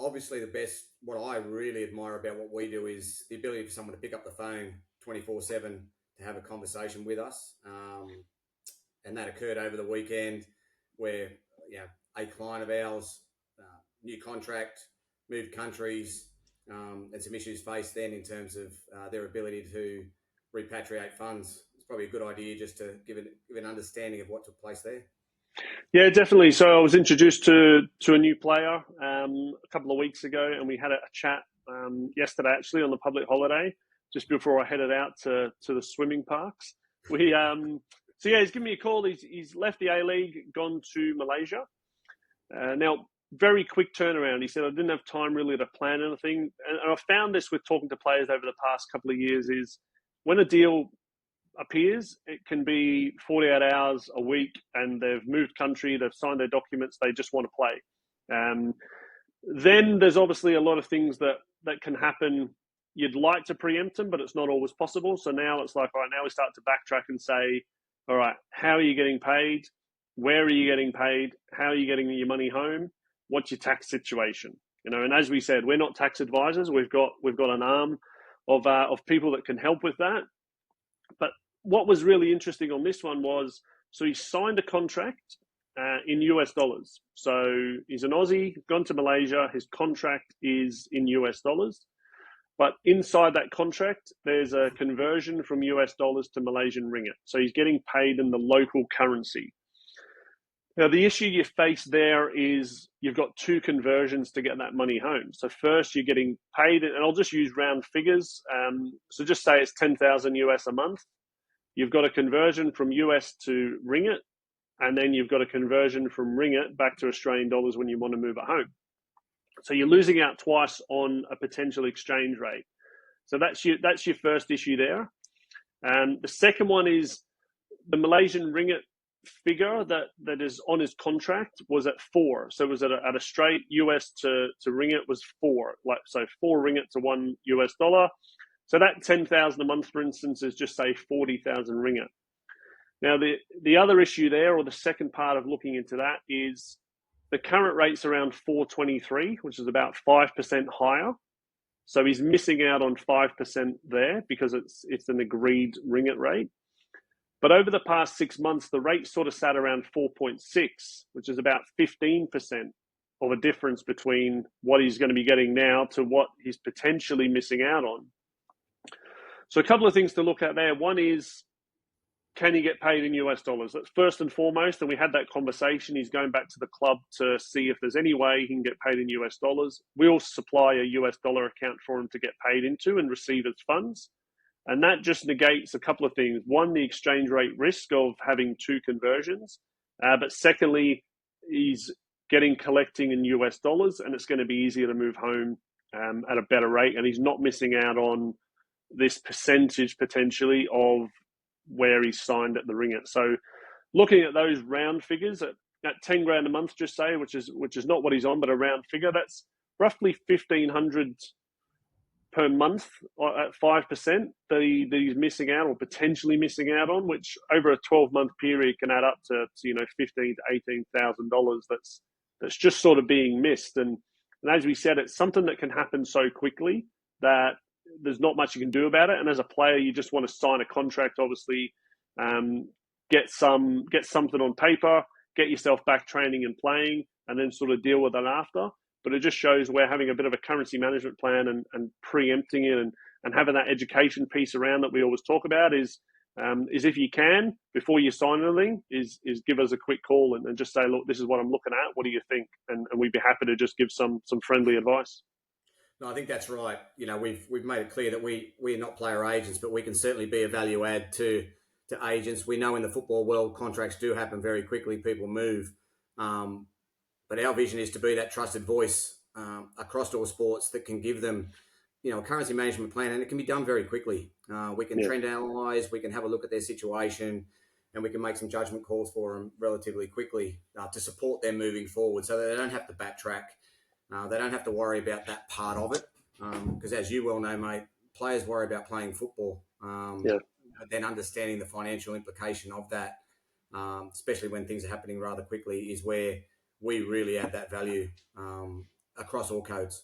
obviously what I really admire about what we do is the ability for someone to pick up the phone 24/7 to have a conversation with us. And that occurred over the weekend where, a client of ours, new contract, moved countries, and some issues faced then in terms of their ability to repatriate funds. It's probably a good idea just to give an understanding of what took place there. Yeah, definitely. So I was introduced to a new player a couple of weeks ago, and we had a chat yesterday, actually, on the public holiday, just before I headed out to the swimming parks. He's given me a call. He's left the A-League, gone to Malaysia. Now, very quick turnaround. He said, I didn't have time really to plan anything. And I found this with talking to players over the past couple of years is when a deal appears, it can be 48 hours, a week, and they've moved country, they've signed their documents, they just want to play. Then there's obviously a lot of things that can happen. You'd like to preempt them, but it's not always possible. So now it's like, all right, now we start to backtrack and say, all right, how are you getting paid? Where are you getting paid? How are you getting your money home? What's your tax situation? And as we said, we're not tax advisors. We've got an arm of people that can help with that. But what was really interesting on this one was, so he signed a contract in US dollars. So he's an Aussie, gone to Malaysia. His contract is in US dollars. But inside that contract, there's a conversion from US dollars to Malaysian Ringgit. So he's getting paid in the local currency. Now, the issue you face there is you've got two conversions to get that money home. So first, you're getting paid, and I'll just use round figures. So just say it's 10,000 US a month. You've got a conversion from US to Ringgit, and then you've got a conversion from Ringgit back to Australian dollars when you want to move it home. So you're losing out twice on a potential exchange rate. So that's your first issue there. The second one is the Malaysian Ringgit figure that is on his contract was at 4. So it was at a straight US to Ringgit was 4. So 4 Ringgit to 1 US dollar. So that 10,000 a month, for instance, is just say 40,000 Ringgit. Now the other issue there, or the second part of looking into that, is the current rate's around 423, which is about 5% higher. So he's missing out on 5% there because it's an agreed Ringgit rate. But over the past 6 months, the rate sort of sat around 4.6, which is about 15% of a difference between what he's going to be getting now to what he's potentially missing out on. So a couple of things to look at there. One is, can he get paid in US dollars? That's first and foremost. And we had that conversation. He's going back to the club to see if there's any way he can get paid in US dollars. We'll supply a US dollar account for him to get paid into and receive his funds. And that just negates a couple of things. One, the exchange rate risk of having two conversions. But secondly, he's collecting in US dollars, and it's going to be easier to move home at a better rate. And he's not missing out on this percentage potentially of where he's signed at the Ringgit. So looking at those round figures at 10 grand a month, just say, which is not what he's on, but a round figure, that's roughly 1,500 per month at 5% that he's missing out or potentially missing out on, which over a 12-month period can add up to $15,000 to $18,000 that's just sort of being missed. And as we said, it's something that can happen so quickly that there's not much you can do about it. And as a player, you just want to sign a contract, obviously, get something on paper, get yourself back training and playing, and then sort of deal with it after. But it just shows we're having a bit of a currency management plan and preempting it and having that education piece around that we always talk about is if you can, before you sign anything, is give us a quick call and just say, look, this is what I'm looking at. What do you think? And we'd be happy to just give some friendly advice. No, I think that's right. We've made it clear that we're not player agents, but we can certainly be a value add to agents. We know in the football world, contracts do happen very quickly. People move. But our vision is to be that trusted voice across all sports that can give them, a currency management plan, and it can be done very quickly. We can trend analyze, we can have a look at their situation, and we can make some judgment calls for them relatively quickly to support them moving forward so that they don't have to backtrack. They don't have to worry about that part of it because, as you well know, mate, players worry about playing football. But then understanding the financial implication of that, especially when things are happening rather quickly, is where we really add that value across all codes.